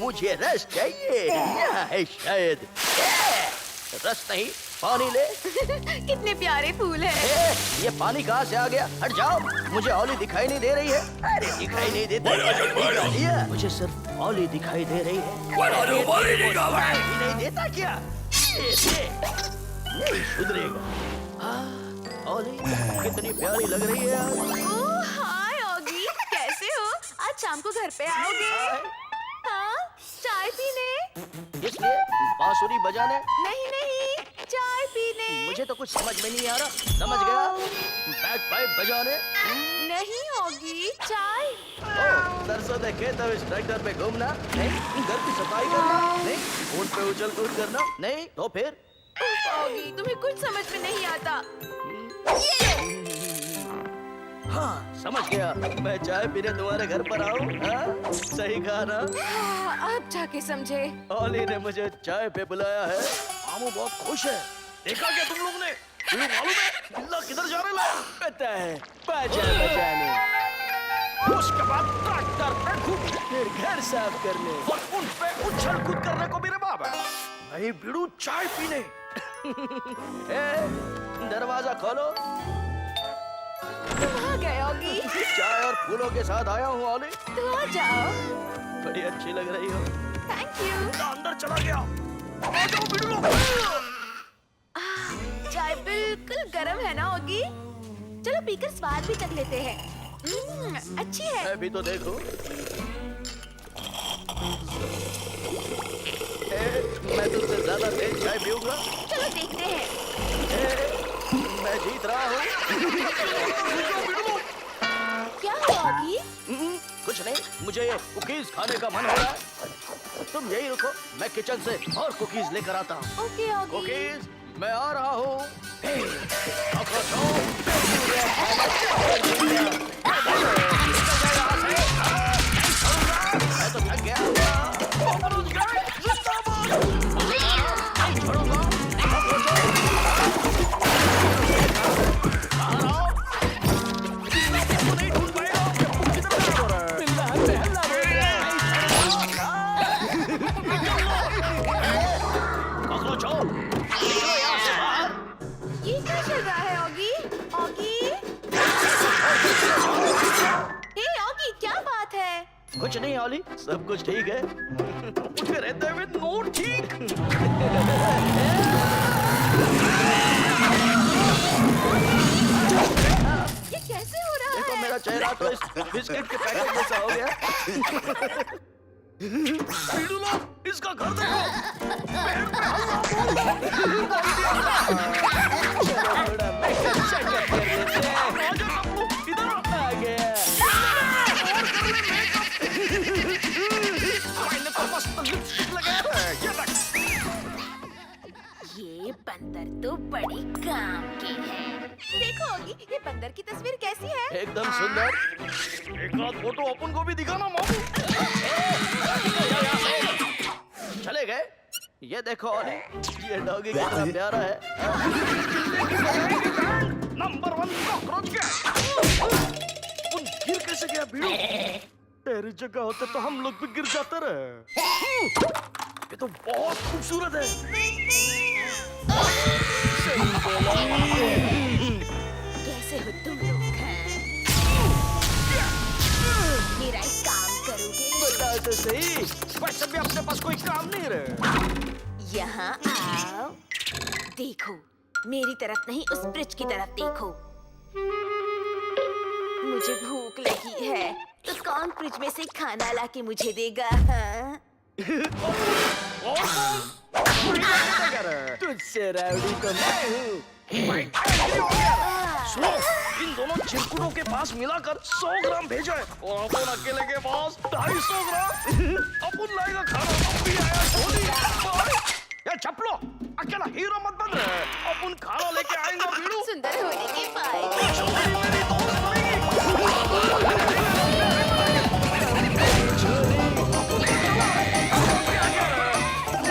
मुझे रस चाहिए। यहाँ है शायद। रस नहीं, पानी ले। कितने प्यारे फूल हैं। ये पानी कहाँ से आ गया? हट जाओ, मुझे ऑली दिखाई नहीं दे रही है। अरे दिखाई नहीं देता। मुझे सिर्फ ऑली दिखाई दे रही है। नहीं देता क्या? नहीं सुधरेगा। ऑली कितनी प्यारी लग रही है। ओह हाय ऑगी, कैसे हो? आज शाम को घर पे आओगे? हाँ, चाय पीने? इसलिए बांसुरी बजाने? नहीं, चाय पीने। मुझे तो कुछ समझ में नहीं आ रहा। समझ गया, बैक पाइप बजाने? नहीं ऑगी, चाय। सरसों दे खेत अब इस ट्रैक्टर पे घूमना? नहीं। घर की सफाई करना? नहीं। ऊंट पे उछल कूद करना? नहीं। तो फिर? ऑगी, तुम्हें कुछ समझ में नहीं आता। हाँ, समझ गया। मैं चाय पीने तुम्हारे घर पर आऊँ? सही कहा ना? अब जाके समझे। ऑली ने मुझे चाय पे बुलाया है। मामू बहुत खुश है। देखा क्या तुम लोग ने? तुम्हें मालूम है बिल्ला किधर जा रहा है? पता है, बाजा बजाने। उसके बाद ट्रैक्टर पे घूम, फिर घर साफ करने और उन पे उछल कूद करने को मेरे बाबा। नहीं बिड़ू, चाय पीने। दरवाजा खोलो। तुम आ गए ऑगी। चाय और फूलों के साथ आया हूँ ऑली। तो आ जाओ। बड़ी अच्छी लग रही हो। Thank you. अंदर चला गया। आ जाओ बिड़ू। चाय बिल्कुल गर्म है ना ऑगी? चलो पीकर स्वाद भी चख लेते हैं। अच्छी है। मैं भी तो देखूं। मैं तुझसे ज्यादा तेज चाय पीऊंगा। चलो देखते हैं। मैं जीत रहा हूँ। क्या हुआ ऑगी? कुछ नहीं, मुझे ये कुकीज खाने का मन हो रहा है। तुम यही रुको, मैं किचन से और कुकीज लेकर आता हूँ। Okay Oggy. कुकीज, मैं आ रहा हूँ। मैं तो थक गया। ये क्या चल रहा है ऑगी? ऑगी? हे ऑगी, क्या बात है? कुछ नहीं ऑली, सब कुछ ठीक है। मुझे रहते हुए नोट ठीक। ये कैसे हो रहा देखो है? मेरा चेहरा तो इस बिस्किट के पैकेट जैसा हो गया। पीड़ू लोग, इसका घर देखो। पेड़ पे हल्ला आ गया। मैंने तो बस लिपस्टिक लगाया है। ये देख। ये बंदर तो बड़ी काम की है। देखो ऑगी, ये बंदर की तस्वीर कैसी है? एकदम सुंदर। एक आध फोटो अपन को भी दिखाना मामू। चले गए। ये देखो ऑली, ये डॉगी कितना प्यारा है। नंबर 1 कॉकरोच गया। उन गिर कैसे गया भीड़ू? तेरी जगह होते तो हम लोग भी गिर जाते रहे। ये तो बहुत खूबसूरत है। सही बोला। कैसे हो तुम लोग? मेरा एक काम करोगे? बता तो सही। वैसे भी अपने पास कोई काम नहीं रहे। यहाँ आओ। देखो, मेरी तरफ नहीं, उस ब्रिज की तरफ देखो। मुझे भूख लगी है, तो कौन फ्रिज में से खाना लाके मुझे देगा? हाँ? तुझसे राउडी तो मैं हूँ। सुनो, इन दोनों चिरकुटों के पास मिलाकर 100 ग्राम भेजा है और अपन अकेले के पास 250 ग्राम। अपन लाएगा खाना। अभी आया छोड़ी। ये चपलो, अकेला हीरो मत बन रहे। अपन खाना लेके आएंगे भीड़ू। सुंदर होने के फायदे। छोड़ी मेरी दोस्त बनेगी।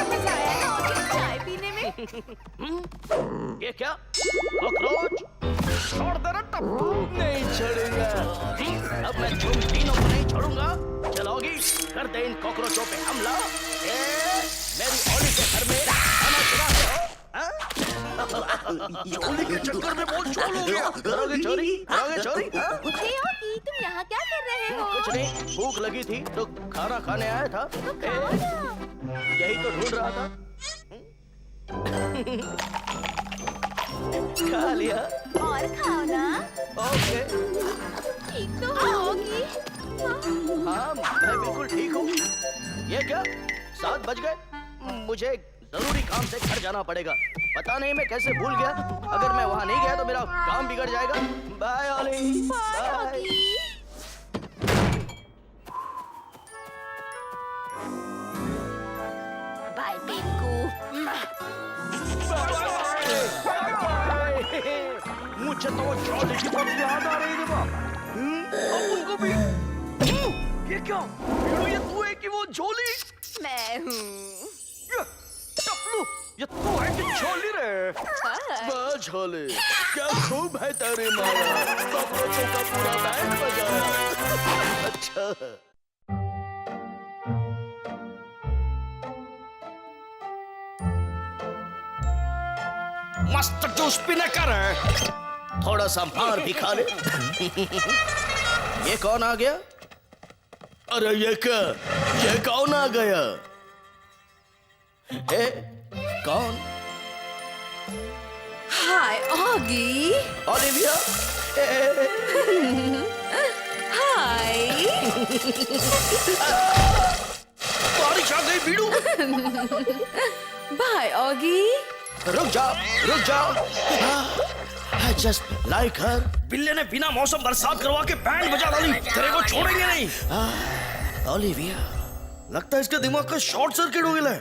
मजा आया ना ऑगी चाय पीने में? ये क्या कॉकरोच? छोड़ दे रे टप्पू। नहीं छोड़ूंगा। अब मैं तुम तीनों को नहीं छोड़ूंगा। चलोगी कर दे इन कॉकरोचों पे हमला। मेरी ओली के घर में खाना चुराते हो? ओली के चक्कर में बहुत चोर हो गया। करोगे चोरी? करोगे चोरी? हे ऑगी, तुम यहाँ क्या कर रहे हो? कुछ नहीं, भूख लगी थी तो खाना खाने आया था। तो खाओ ना। यही तो ढूंढ रहा था। खा लिया। और खाओ ना। ओके। ठीक तो हो ऑगी। हाँ, मैं बिल्कुल ठीक हूँ। ये क्या? 7 बज गए? मुझे जरूरी काम से घर जाना पड़ेगा। पता नहीं मैं कैसे भूल गया। अगर मैं वहाँ नहीं गया तो मेरा काम बिगड़ जाएगा। Bye Ollie. Bye Oggy. Bye Pinku. मुझे तो वो चौली की बात याद आ रही थी बा। अब उनको भी। ये क्या? ये तू है कि वो झोली? मैं हूँ। टपलू, ये तू है कि झोली रे? वाह झोली, क्या खूब है तेरी माया। कॉकरोचों का पूरा बैंड बजाया। अच्छा। मस्त जूस पीने का रे। थोड़ा सा मार भी खा ले। ये कौन आ गया? अरे ये क्या? ये कौन आ गया? ए, कौन? हाय ऑगी। ओलिविया? हाय। बारिश आ गई बीड़ू। Bye Oggy. रुक जाओ। I just like her. बिल्ले ने बिना मौसम बरसात करवा के बैंड बजा डाली। तेरे को छोड़ेंगे नहीं। ओलिविया, लगता है इसके दिमाग का शॉर्ट सर्किट हो गया है।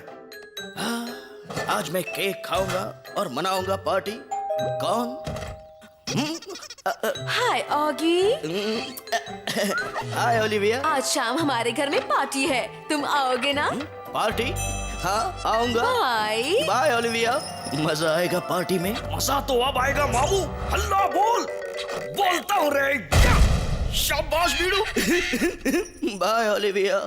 आज मैं केक खाऊंगा और मनाऊंगा पार्टी। कौन? हाय ऑगी। हाय ओलिविया। आज शाम हमारे घर में पार्टी है, तुम आओगे ना? पार्टी? हाँ, आऊंगा। बाय। Bye Olivia. मजा आएगा पार्टी में। मजा तो अब आएगा मामू। हल्ला बोल। बोलता हूँ रे। शाबाश बीड़ू। Bye Olivia.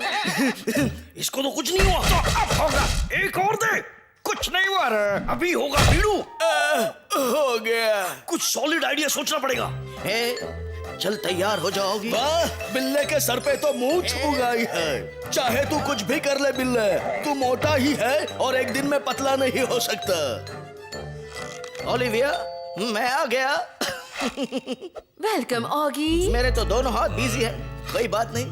इसको तो कुछ नहीं हुआ तो अब होगा। एक और दे। कुछ नहीं हुआ रे, अभी होगा बीड़ू। हो गया। कुछ सॉलिड आइडिया सोचना पड़ेगा। चल तैयार हो जाओगी। वाह, बिल्ले के सर पे तो मूंछ उगाई है। चाहे तू कुछ भी कर ले बिल्ले, तू मोटा ही है और एक दिन में पतला नहीं हो सकता। ओलिविया, मैं आ गया। Welcome Oggy. मेरे तो दोनों हाथ बिजी है। कोई बात नहीं।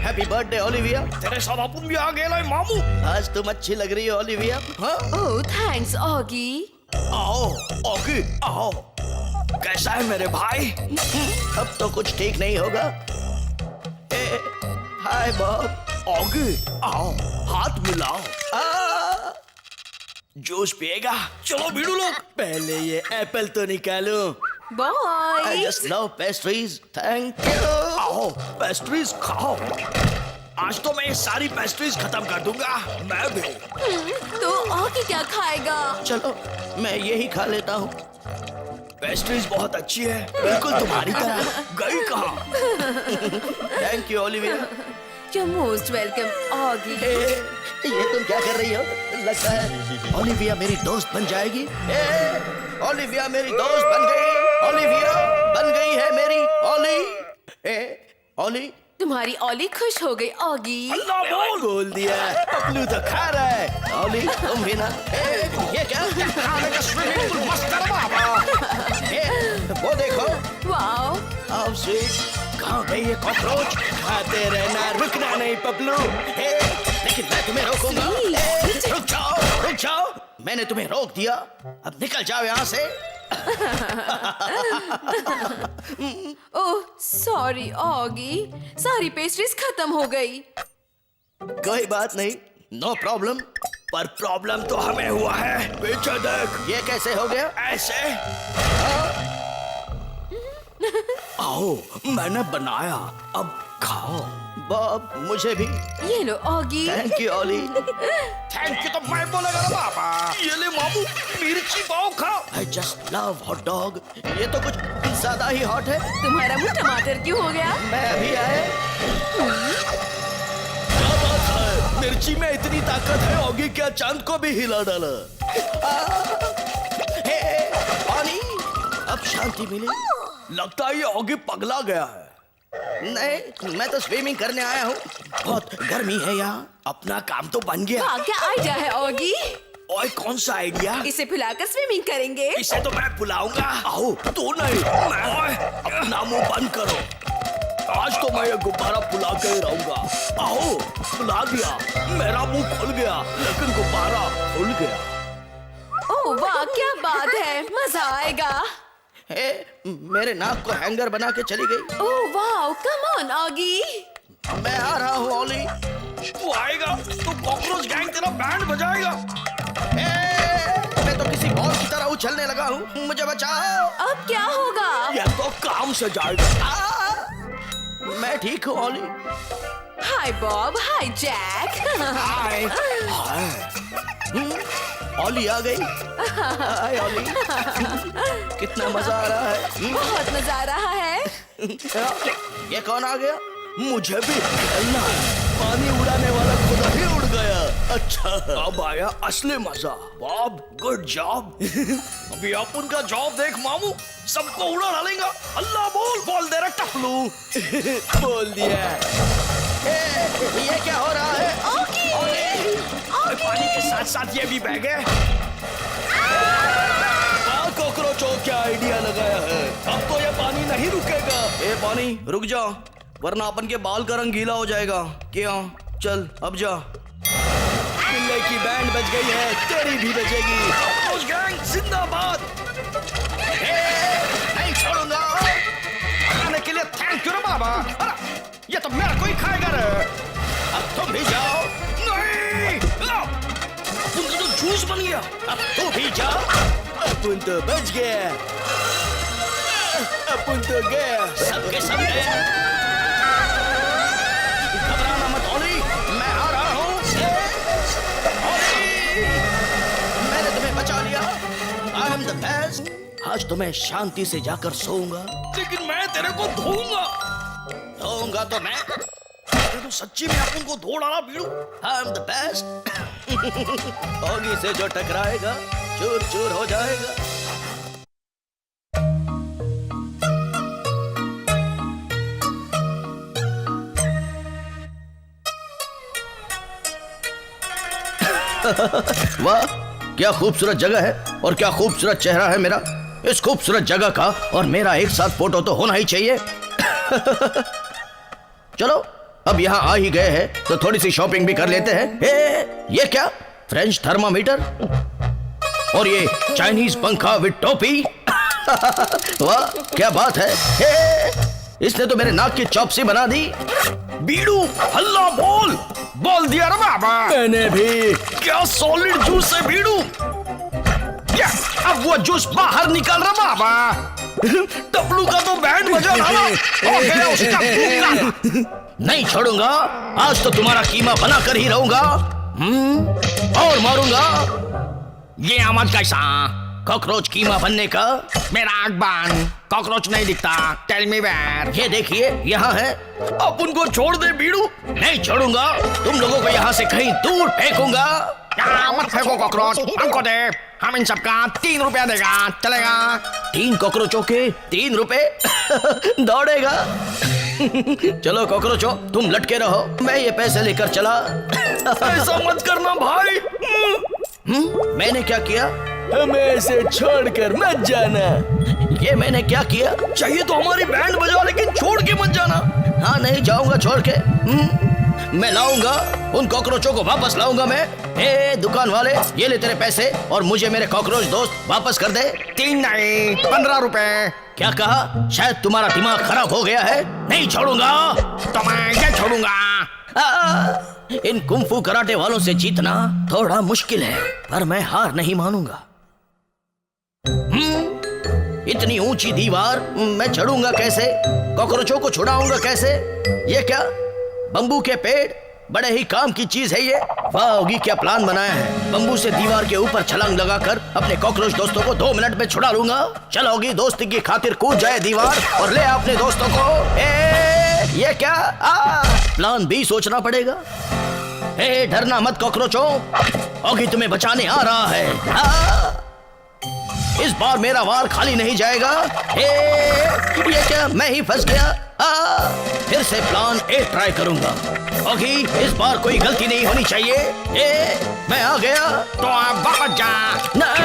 Happy birthday Olivia. तेरे साथ अपन भी आ गए मामू। आज तुम अच्छी लग रही हो ओलिविया। हाँ? ओह थैंक्स ऑगी। आओ ऑगी, आओ। कैसा है मेरे भाई? अब तो कुछ ठीक नहीं होगा। हाय बॉब। ऑगी, आओ हाथ मिलाओ। जूस पिएगा? चलो भीड़ू लोग, पहले ये एप्पल तो निकालो। Bye. I just love pastries. Thank you. आओ पेस्ट्रीज खाओ। आज तो मैं ये सारी पेस्ट्रीज खत्म कर दूंगा। मैं भी। तो ऑगी क्या खाएगा? चलो मैं यही खा लेता हूँ। पेस्ट्रीज बहुत अच्छी है, बिल्कुल तुम्हारी तरह। गई कहाँ? Thank you Olivia. You're most welcome Oggy. ये तुम क्या कर रही हो? लगता है ओलिविया मेरी दोस्त बन जाएगी। ओलिविया मेरी दोस्त बन गई। ओलिविया बन गई है मेरी ओली। ओली, तुम्हारी ओली खुश हो गई ऑगी। बोल दिया। पपलू तो खा रहा है। ओली तुम भी ना। ये क्या? खाने का स्विमिंग पूल मस्त है बाबा। वो देखो। वाओ। आओ स्वीट। कहाँ गई ये कॉकरोच? खाते रहना, रुकना नहीं पपलू। लेकिन मैं तुम्हें रोकूंगा। रुक जाओ। मैंने तुम्हें रोक दिया, अब निकल जाओ यहाँ से। ओह सॉरी ऑगी, सारी पेस्ट्रीज खत्म हो गई। कोई बात नहीं, नो प्रॉब्लम। पर प्रॉब्लम तो हमें हुआ है। पीछे देख। ये कैसे हो गया? ऐसे। आओ, मैंने बनाया, अब खाओ। बॉब मुझे भी। ये लो Oggy. Thank you Ollie. Thank you तो मैं बोलेगा ना पापा। ये ले मामू, मिर्ची पाव खाओ। I just love hot dog. ये तो कुछ ज्यादा ही हॉट है। तुम्हारा मुंह टमाटर क्यों हो गया? मैं अभी आए। क्या बात है, मिर्ची में इतनी ताकत है, ऑगी क्या चांद को भी हिला डाला। हे पानी, अब शांति मिली। लगता है ये ऑगी पगला गया है। नहीं, मैं तो स्विमिंग करने आया हूँ। बहुत गर्मी है यहाँ। अपना काम तो बन गया। वाह, क्या आइडिया है ऑगी। ओए कौन सा आइडिया? इसे फुलाकर स्विमिंग करेंगे। इसे तो मैं फुलाऊंगा। आओ तू नहीं, मैं। ओए अपना मुंह बंद करो। आज तो मैं ये गुब्बारा फुला के ही रहूंगा। आओ फुला दिया, मेरा मुंह खुल गया, लेकिन गुब्बारा खुल गया। ओह वाह, क्या बात है, मजा आएगा। हे, मेरे नाक को हैंगर बना के चली गई। ओह वाह, कम ऑन ऑगी। मैं आ रहा हूँ ओली। तू आएगा तो कॉकरोच गैंग तेरा बैंड बजाएगा। मैं तो किसी बॉल की तरह उछलने लगा हूँ, मुझे बचाओ। अब क्या होगा? यह तो काम से जाएगा। मैं ठीक हूँ ओली। हाय बॉब, हाय जैक। हाय हाय। ओली आ गई। हाय ओली। कितना मजा आ रहा है। बहुत मजा आ रहा है। ये कौन आ गया? मुझे भी खेलना है। पानी उड़ाने वाला खुद ही उड़ गया। अच्छा अब आया असली मजा। Bob good job. अभी आप उनका जॉब देख मामू, सबको उड़ा डालेगा। अल्लाह बोल दे रहा टपलू। बोल दिया। ये क्या हो रहा है? Oggy, Oggy. पानी के साथ साथ ये भी बह गए। कॉकरोचों क्या आइडिया लगाया है। अब तो ये पानी नहीं रुकेगा। ए पानी रुक जा, वरना अपन के बाल का रंग गीला हो जाएगा। क्या चल अब जा। पिल्ले की बैंड बज गई है, तेरी भी बजेगी। कॉकरोच गैंग जिंदाबाद। नहीं छोड़ूंगा। खाने के लिए थैंक यू रे बाबा। अरे ये तो मेरा कोई खाएगा रे। अब तुम भी जाओ। नहीं, उनका तो जूस बन गया। अब तू भी जा। अपन तो बच गया। अपन तो गया। सबके सब गए। घबराना मत ओली, मैं आ रहा हूँ। ओली, मैंने तुम्हें बचा लिया। I am the best। आज तो मैं शांति से जाकर सोऊंगा। लेकिन मैं तेरे को धोऊंगा। धोऊंगा तो मैं। तो सच्ची में अपन को धो डाला बीड़ू। I am the best। Oggy से जो टकराएगा चूर चूर हो जाएगा। वाह क्या खूबसूरत जगह है और क्या खूबसूरत चेहरा है मेरा। इस खूबसूरत जगह का और मेरा एक साथ फोटो तो होना ही चाहिए। चलो अब यहाँ आ ही गए हैं तो थोड़ी सी शॉपिंग भी कर लेते हैं। ये क्या फ्रेंच थर्मामीटर और ये चाइनीज पंखा विद टोपी। वाह क्या बात है। इसने तो मेरे नाक की चॉपसी बना दी। बीड़ू हल्ला बोल दिया रे बाबा। मैंने भी। क्या सॉलिड जूस है बीड़ू। क्या अब वो जूस बाहर निकल रहा बाबा। टपलू का तो बैंड बजा डाला। हो गया उसका भूखा। नहीं छोड़ूंगा, आज तो तुम्हारा कीमा बना कर ही रहूंगा। और मारूंगा। ये आवाज कैसा? कॉकरोच कीमा बनने का। मेरा आग बंद, कॉकरोच नहीं दिखता। Tell me where. ये देखिए यहाँ है। अब उनको छोड़ दे बीड़ू। नहीं छोड़ूंगा, तुम लोगों को यहाँ से कहीं दूर फेंकूंगा। मत फेंको कॉकरोच, हमको दे। हम इन सबका 3 रुपया देगा, चलेगा? 3 कॉकरोचों के 3 रुपए। दौड़ेगा। चलो कॉकरोचों तुम लटके रहो, मैं ये पैसे लेकर चला। ऐसा मत करना भाई। मैंने क्या किया? हमें ऐसे छोड़कर मत जाना। ये मैंने क्या किया? चाहिए तो हमारी बैंड बजा, लेकिन छोड़ के मत जाना। हाँ नहीं जाऊंगा छोड़ के। मैं लाऊंगा उन कॉकरोचों को, वापस लाऊंगा मैं। ए दुकान वाले, ये ले तेरे पैसे और मुझे मेरे कॉकरोच दोस्त वापस कर दे। 3 नहीं 15 रुपए। क्या कहा? शायद तुम्हारा दिमाग खराब हो गया है। नहीं छोड़ूंगा तो मैं क्या छोड़ूंगा। इन कुंफू कराटे वालों से जीतना थोड़ा मुश्किल है, पर मैं हार नहीं मानूंगा। इतनी ऊंची दीवार मैं चढ़ूंगा कैसे? कॉकरोचों को छुड़ाऊंगा कैसे? ये क्या बंबू के पेड़? बड़े ही काम की चीज है ये। वाह ओगी, क्या प्लान बनाया है। बंबू से दीवार के ऊपर छलांग लगाकर अपने कॉकरोच दोस्तों को 2 मिनट में छुड़ा लूंगा। चल ओगी, दोस्ती की खातिर कूद जाए दीवार और ले अपने दोस्तों को। ये क्या? प्लान बी सोचना पड़ेगा। डरना मत कॉकरोचों, ओगी तुम्हें बचाने आ रहा है। इस बार मेरा वार खाली नहीं जाएगा। ये क्या, मैं ही फंस गया। फिर से प्लान ए ट्राई करूंगा। ओगी, इस बार कोई गलती नहीं होनी चाहिए। मैं आ गया तो आप वापस जा। नहीं,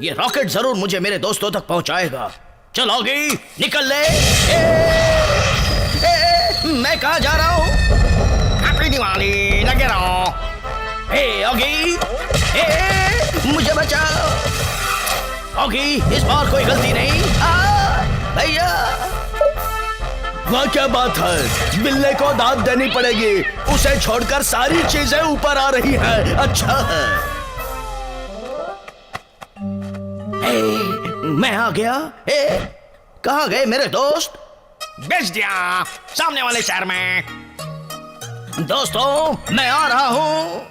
ये रॉकेट जरूर मुझे मेरे दोस्तों तक पहुंचाएगा। चल ओगी, निकल ले। मैं कहाँ जा रहा हूँ? हैप्पी दिवाली, लगे रहो। ओगी, मुझे बचाओ। ओगी, इस बार कोई गलती नहीं। भैया, वह क्या बात है? बिल्ले को दाद देनी पड़ेगी। उसे छोड़कर सारी चीजें ऊपर आ रही है। अच्छा है। मैं आ गया। कहाँ गए मेरे दोस्त? बेच दिया सामने वाले शहर में। दोस्तों, मैं आ रहा हूँ।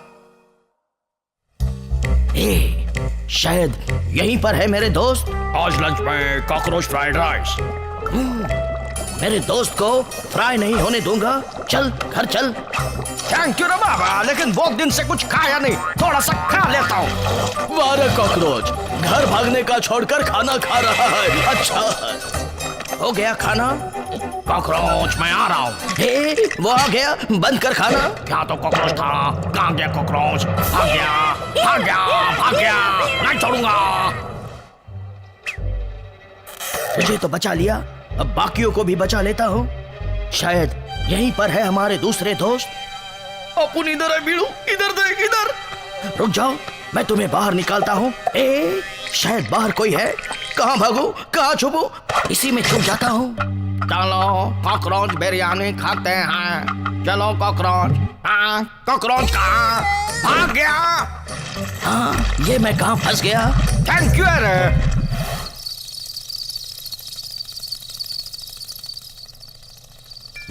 शायद यहीं पर है मेरे दोस्त। आज लंच में कॉकरोच फ्राइड राइस। मेरे दोस्त को फ्राई नहीं होने दूंगा। चल घर चल। थैंक यू रे बाबा, लेकिन बहुत दिन से कुछ खाया नहीं, थोड़ा सा खा लेता हूँ। वाह कॉकरोच, घर भागने का छोड़कर खाना खा रहा है। अच्छा है। हो गया खाना? कॉकरोच, मैं आ रहा हूँ। वो आ गया, बंद कर खाना। क्या तो कॉकरोच था, कहाँ गया कॉकरोच? भाग गया, भाग गया, भाग गया, नहीं छोड़ूंगा। तुझे तो बचा लिया, अब बाकियों को भी बचा लेता हूँ। शायद यहीं पर है हमारे दूसरे दोस्त। अपुन इधर है बीड़ू, इधर देख, इधर। रुक जाओ, मैं तुम्हें बाहर निकालता हूँ। शायद बाहर कोई है। कहाँ भागूं, कहाँ छुपूं? इसी में छुप जाता हूँ। चलो कॉकरोच बिरयानी खाते हैं। चलो कॉकरोच। हाँ, कॉकरोच कहाँ? भाग गया। हाँ, ये मैं कहाँ फंस गया? थैंक यू अरे।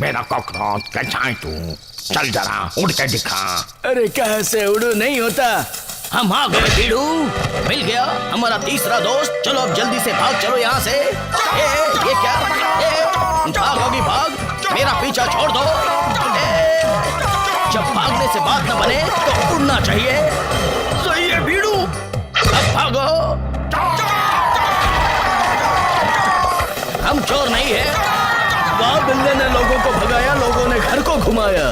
मेरा कॉकरोच, कैसा है तू? चल जरा उड़ के दिखा। अरे कैसे उड़ू, नहीं होता। हम आ गए बीड़ू, मिल गया हमारा तीसरा दोस्त। चलो अब जल्दी से भाग चलो यहाँ से। ये क्या? भागोगी भाग, मेरा पीछा छोड़ दो। जब भागने से बात न बने तो उड़ना चाहिए। सही है बीड़ू, अब भागो। हम चोर नहीं है। वाह, बिल्ले ने लोगों को भगाया, लोगों ने घर को घुमाया।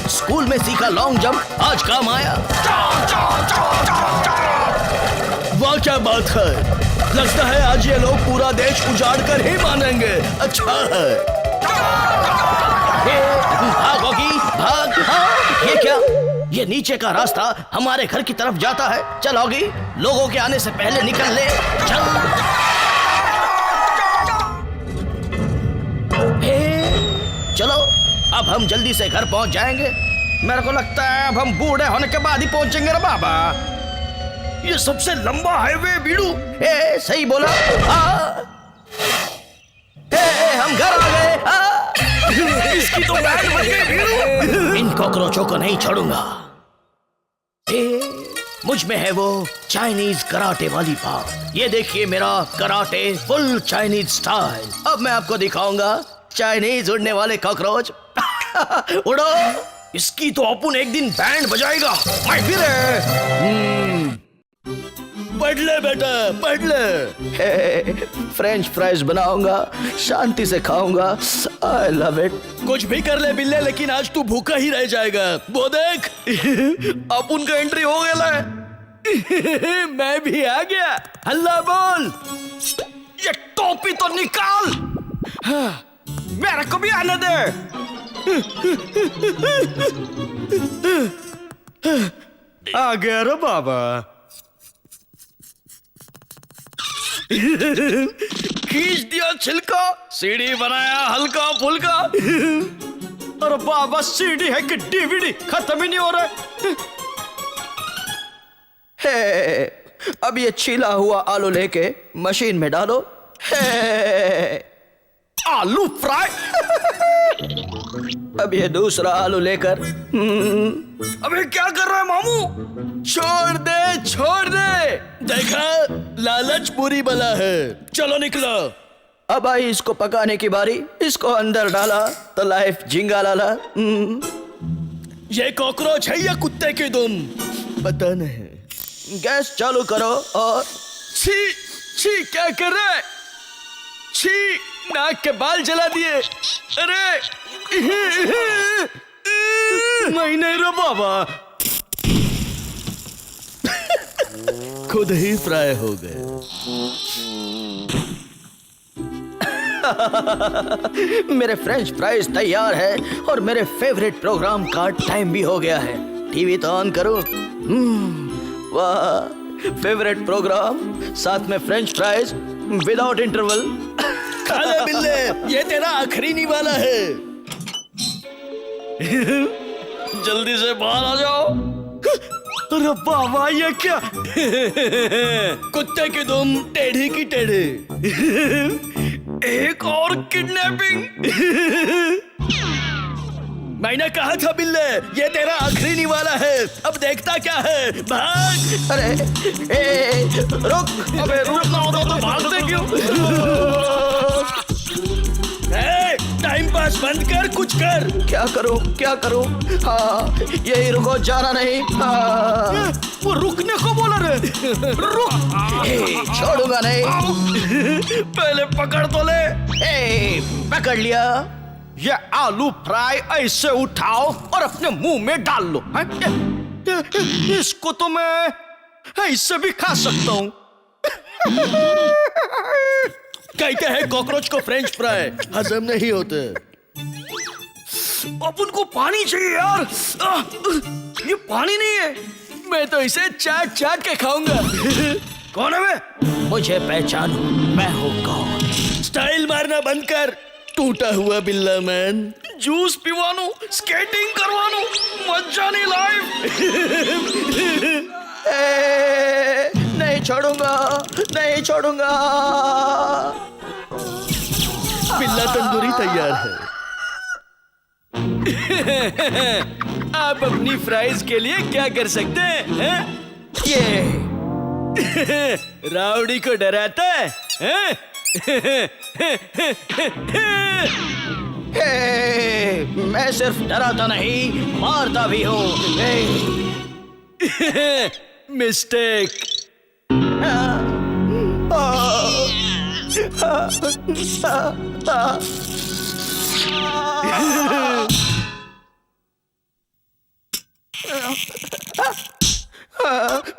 स्कूल में सीखा लॉन्ग जंप, आज काम आया। वाह क्या बात है, लगता है आज ये लोग पूरा देश उजाड़ कर ही मानेंगे। अच्छा है। भागोगी भाग। हाँ, ये क्या? ये नीचे का रास्ता हमारे घर की तरफ जाता है। चलोगी, लोगों के आने से पहले निकल ले। चल। चलो, अब हम जल्दी से घर पहुंच जाएंगे। मेरे को लगता है अब हम बूढ़े होने के बाद ही पहुंचेंगे रे बाबा। ये सबसे लंबा हाईवे बीड़ू। सही बोला। हम घर आ गए। इसकी तो बैंड बज गई बीड़ू। इन कॉकरोचों को नहीं छोड़ूंगा। मुझ में है वो चाइनीज कराटे वाली बात। ये देखिए मेरा कराटे फुल चाइनीज स्टाइल। अब मैं आपको दिखाऊंगा चाइनीज उड़ने वाले कॉकरोच। उड़ो। इसकी तो अपुन एक दिन बैंड बजाएगा। मैं भी रे। पढ़ ले बेटा, पढ़ ले। फ्रेंच फ्राइज बनाऊंगा, शांति से खाऊंगा। I love it. कुछ भी कर ले बिल्ले, लेकिन आज तू भूखा ही रह जाएगा। वो देख, अपुन का एंट्री हो गया है। मैं भी आ गया। हल्ला बोल। ये टोपी तो निकाल। मेरे को भी आने दे। आ गया रे बाबा। खींच दिया छिलका, सीढ़ी बनाया हल्का फुल्का। अरे बाबा सीडी है कि डीवीडी, खत्म ही नहीं हो रहा है। हे, अब ये छीला हुआ आलू लेके मशीन में डालो। हे, आलू फ्राई। अब ये दूसरा आलू लेकर अबे क्या कर रहा है मामू? छोड़ दे, देखा लालच बुरी बला है। चलो निकलो। अब आई इसको पकाने की बारी। इसको अंदर डाला तो लाइफ झिंगा लाला। ये कॉकरोच है या कुत्ते की दुम? पता नहीं। गैस चालू करो और छी क्या कर रहा है? छी, नाक के बाल जला दिए। अरे मैं नहीं रो बाबा। खुद ही फ्राई हो गए। मेरे फ्रेंच फ्राइज तैयार है और मेरे फेवरेट प्रोग्राम का टाइम भी हो गया है। टीवी तो ऑन करो। वाह, फेवरेट प्रोग्राम साथ में फ्रेंच फ्राइज विदाउट इंटरवल। खा ले बिल्ले, ये तेरा आखिरी निवाला है। जल्दी से बाहर आ जाओ। अरे बाबा ये क्या? कुत्ते की दुम, टेढ़ी की टेढ़ी। एक और किडनैपिंग। मैंने कहा था बिल्ले, ये तेरा आखिरी निवाला है। अब देखता क्या है, भाग। अरे रुक। अबे रुक ना होता तो भागते क्यों? टाइम पास बंद कर, कुछ कर। क्या करूं? हाँ, यही रुको, जाना नहीं। हाँ। वो रुकने को बोला रे। रुक। छोड़ूंगा नहीं। पहले पकड़ तो ले। पकड़ लिया। ये आलू फ्राई ऐसे उठाओ और अपने मुंह में डाल लो। इसको तो मैं ऐसे भी खा सकता हूँ। कहते हैं कॉकरोच को फ्रेंच फ्राई हजम नहीं होते। अब उनको पानी चाहिए यार। ये पानी नहीं है। मैं तो इसे चाट के खाऊंगा। कौन है मैं? मुझे पहचानो, मैं हूँ कौन। स्टाइल मारना बंद कर, टूटा हुआ बिल्ला मैन। जूस पिवानो, स्केटिंग करवानो, मजा नहीं लाइफ। नहीं छोड़ूंगा। बिल्ला तंदूरी तैयार है। आप अपनी फ्राइज के लिए क्या कर सकते हैं? ये राउडी को डराता है? मैं सिर्फ डराता नहीं, मारता भी हूँ। मिस्टेक।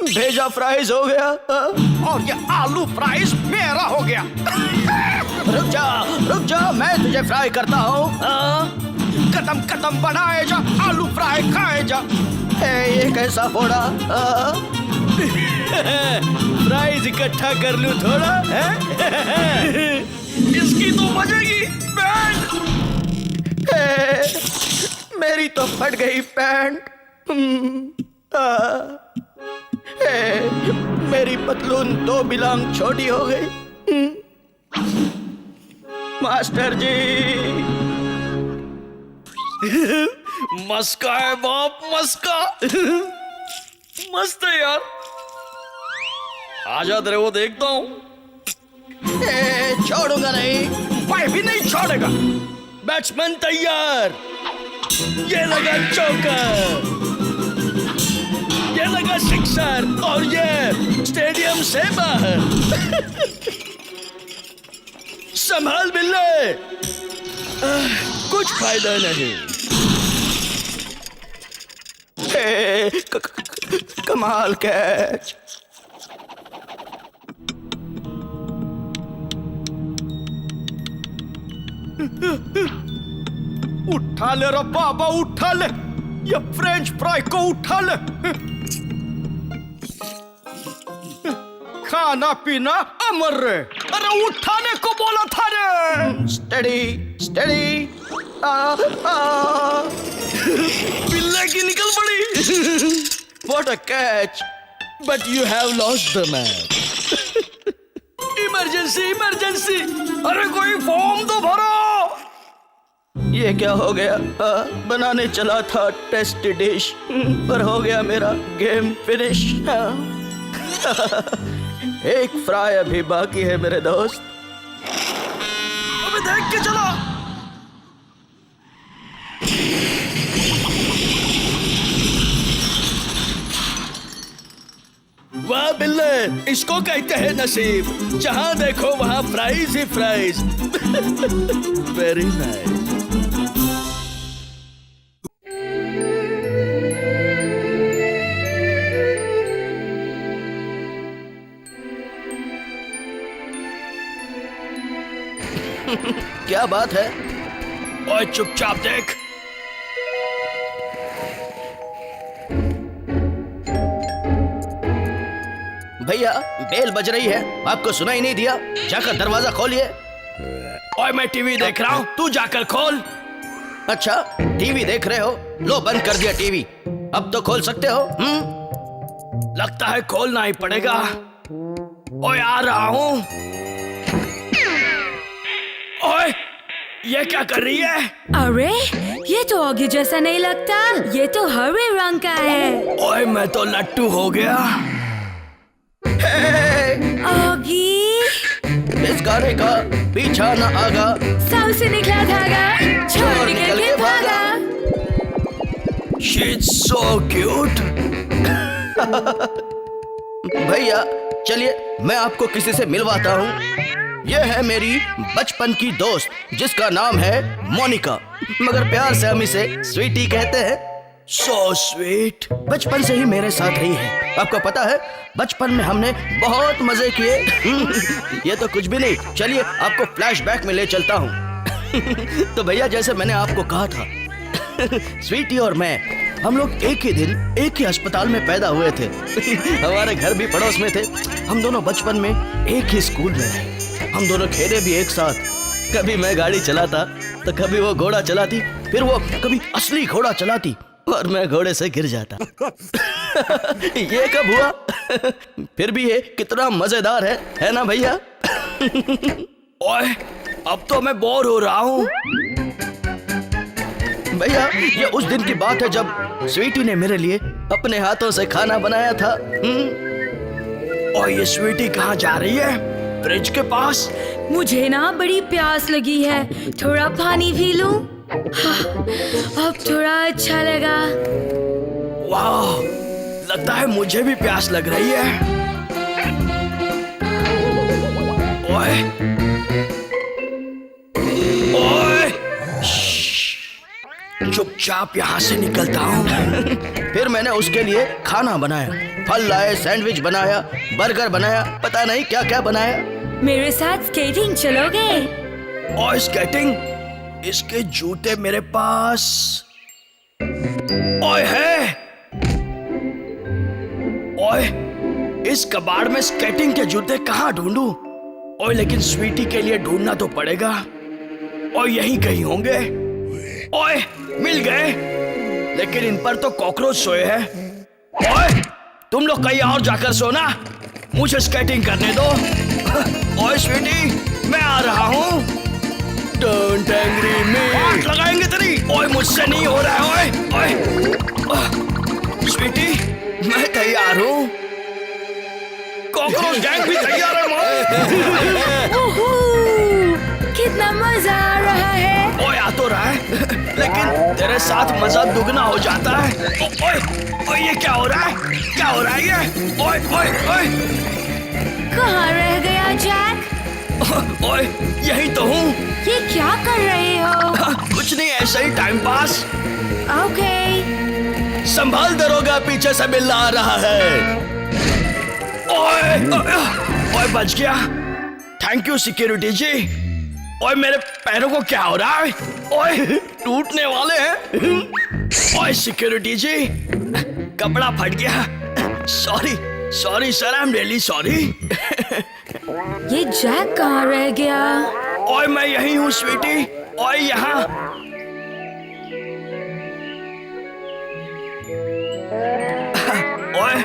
भेजा फ्राइज हो गया और ये आलू फ्राइज मेरा हो गया। रुक जा, मैं तुझे फ्राई करता हूँ। कदम कदम बढ़ाए जा, आलू फ्राई खाए जा। ये कैसा फोड़ा? फ्राइज इकट्ठा कर लूं थोड़ा है? इसकी तो बजेगी बैंड। मेरी तो फट गई पैंट। मेरी पतलून 2 बिलोंग छोटी हो गई। मास्टर जी। मस्का है बाप, मस्का। मस्त है यार। आजा तेरे वो देखता हूँ। छोड़ूंगा नहीं। मैं भी नहीं छोड़ेगा। बैट्समैन तैयार। ये लगा चौका, ये लगा सिक्सर और ये स्टेडियम से बाहर। संभाल बिल्ले। कुछ फायदा नहीं। कमाल कैच। उठा ले रे बाबा, उठा ले। ये फ्रेंच फ्राई को उठा ले। खाना पीना अमर रे। अरे उठाने को बोला था रे। स्टडी। बिल्ले की निकल पड़ी। What a catch! But you have lost the match. Emergency emergency, अरे कोई फॉर्म तो भरो। ये क्या हो गया? बनाने चला था टेस्ट डिश, पर हो गया मेरा गेम फिनिश। एक फ्राई अभी बाकी है मेरे दोस्त। अबे देख के चला। वाह बिल्ले, इसको कहते हैं नसीब। जहां देखो वहां फ्राइज ही फ्राइज। Very nice. क्या बात है? ओए चुपचाप देख। भैया बेल बज रही है, आपको सुनाई नहीं दिया? जाकर दरवाजा खोलिए। ओए मैं टीवी देख रहा हूँ, तू जाकर खोल। अच्छा टीवी देख रहे हो? लो बंद कर दिया टीवी, अब तो खोल सकते हो। लगता है खोलना ही पड़ेगा। ओए आ रहा हूँ। ओए ये क्या कर रही है? अरे ये तो ऑगी जैसा नहीं लगता, ये तो हरे रंग का है। ओए मैं तो लट्टू हो गया। ऑगी इस गाने का पीछा न आगा, साउ से निकला धागा, छोड़ निकल के भागा। She's so cute. भैया चलिए मैं आपको किसी से मिलवाता हूँ। यह है मेरी बचपन की दोस्त जिसका नाम है मोनिका, मगर प्यार से हम इसे स्वीटी कहते हैं। So sweet. बचपन से ही मेरे साथ रही है। आपको पता है बचपन में हमने बहुत मजे किए। ये तो कुछ भी नहीं, चलिए आपको फ्लैशबैक में ले चलता हूँ। तो भैया जैसे मैंने आपको कहा था, स्वीटी और मैं हम लोग एक ही दिन एक ही अस्पताल में पैदा हुए थे। हमारे घर भी पड़ोस में थे। हम दोनों बचपन में एक ही स्कूल में रहे। हम दोनों खेले भी एक साथ। कभी मैं गाड़ी चलाता तो कभी वो घोड़ा चलाती, फिर वो कभी असली घोड़ा चलाती और मैं घोड़े से गिर जाता। ये कब हुआ? फिर भी ये कितना मजेदार है ना भैया? ओए अब तो मैं बोर हो रहा हूँ। भैया ये उस दिन की बात है जब स्वीटी ने मेरे लिए अपने हाथों से खाना बनाया था। और ये स्वीटी कहाँ जा रही है? फ्रिज के पास। मुझे ना बड़ी प्यास लगी है, थोड़ा पानी पी लूं। अब थोड़ा अच्छा लगा। वाह, लगता है मुझे भी प्यास लग रही है। ओए ओए, चुपचाप यहाँ से निकलता हूँ। फिर मैंने उसके लिए खाना बनाया, फल लाए, सैंडविच बनाया, बर्गर बनाया, पता नहीं क्या क्या बनाया। मेरे साथ स्केटिंग चलोगे? और स्केटिंग? इसके जूते मेरे पास ओए है। ओए इस कबाड़ में स्केटिंग के जूते कहाँ ढूंढूं? ओए लेकिन स्वीटी के लिए ढूंढना तो पड़ेगा। और यहीं कहीं होंगे। ओए मिल गए, लेकिन इन पर तो कॉकरोच सोए हैं। ओए तुम लोग कहीं और जाकर सोना, मुझे स्केटिंग करने दो। ओए स्वीटी मैं आ रहा हूँ। Don't angry me. आग लगाएंगे तेरी। ओए मुझसे नहीं हो रहा है। ओए ओए स्वीटी मैं तैयार हूँ। कॉकरोच गैंग भी तैयार है। ओहो, कितना मजा आ रहा है। ओए आ तो रहा है, लेकिन तेरे साथ मजा दुगना हो जाता है। ओए ओए ये क्या हो रहा है? क्या हो रहा है ये? ओए ओए ओए कहाँ रह गया जैक? ओए यही तो हूँ। ये क्या कर रहे हो? कुछ नहीं, ऐसा ही टाइम पास। ओके। संभाल दरोगा, पीछे से बिल्ला आ रहा है। ओए ओए बच गया। थैंक यू सिक्योरिटी जी। ओए मेरे पैरों को क्या हो रहा है? ओए टूटने वाले हैं। ओए सिक्योरिटी जी कपड़ा फट गया। Sorry sorry sir, I am really sorry. ये जैक कहाँ रह गया? ओए मैं यही हूँ स्वीटी। ओए यहाँ ओए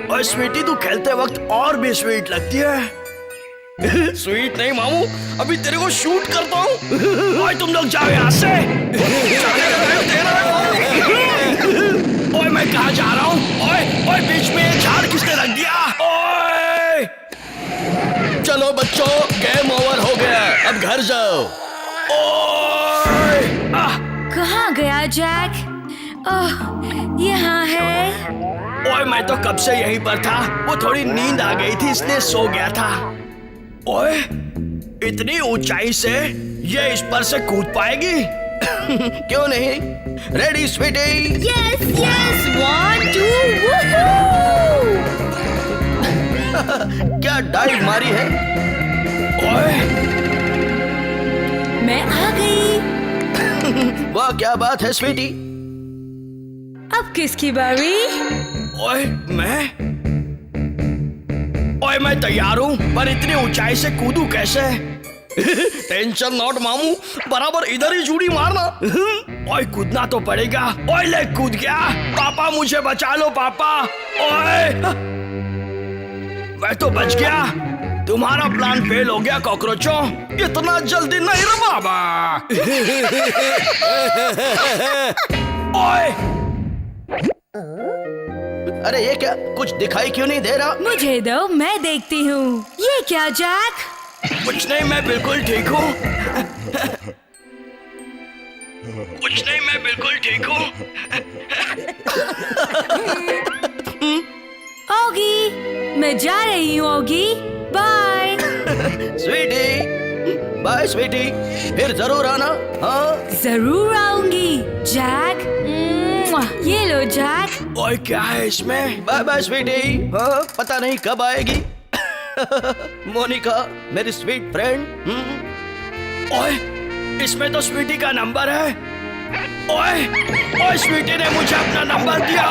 ओए स्वीटी, तू खेलते वक्त और भी स्वीट लगती है। स्वीट नहीं मामू, अभी तेरे को शूट करता हूँ। ओए तुम लोग जाओ यहाँ से। ओए मैं कहाँ जा रहा हूँ? ओए ओए बीच में ये झाड़ किसने रख दिया? ओए चलो बच्चों, गेम ओवर हो गया, अब घर जाओ। ओए कहाँ गया जैक? ओह, यहाँ है। ओए मैं तो कब से यहीं पर था, वो थोड़ी नींद आ गई थी इसलिए सो गया था। ओए इतनी ऊंचाई से ये इस पर से कूद पाएगी? क्यों नहीं? Ready sweetie? Yes yes, 1 2 woohoo! क्या डाइव मारी है? ओए मैं आ गई। वाह क्या बात है स्वीटी। अब किसकी बारी? ओए मैं तैयार हूँ, पर इतनी ऊंचाई से कूदूं कैसे? टेंशन नॉट मामू, बराबर इधर ही जुड़ी मारना। ओए कूदना तो पड़ेगा। ओए ले कूद गया। पापा मुझे बचा लो पापा। ओए मैं तो बच गया। तुम्हारा प्लान फेल हो गया कॉकरोचों, इतना जल्दी नहीं रे बाबा। ओए अरे ये क्या, कुछ दिखाई क्यों नहीं दे रहा? मुझे दो, मैं देखती हूँ। ये क्या जैक? कुछ नहीं, मैं बिल्कुल ठीक हूँ। कुछ नहीं, मैं बिल्कुल ठीक हूँ। ओगी, मैं जा रही हूँ ओगी, बाय। स्वीटी, बाय स्वीटी, फिर जरूर आना। हाँ जरूर आऊंगी जैक। ये लो जैक। ओए क्या है इसमें? Bye bye sweetie. हाँ पता नहीं कब आएगी। मोनिका मेरी स्वीट फ्रेंड। ओए इसमें तो स्वीटी का नंबर है। ओए ओए स्वीटी ने मुझे अपना नंबर दिया।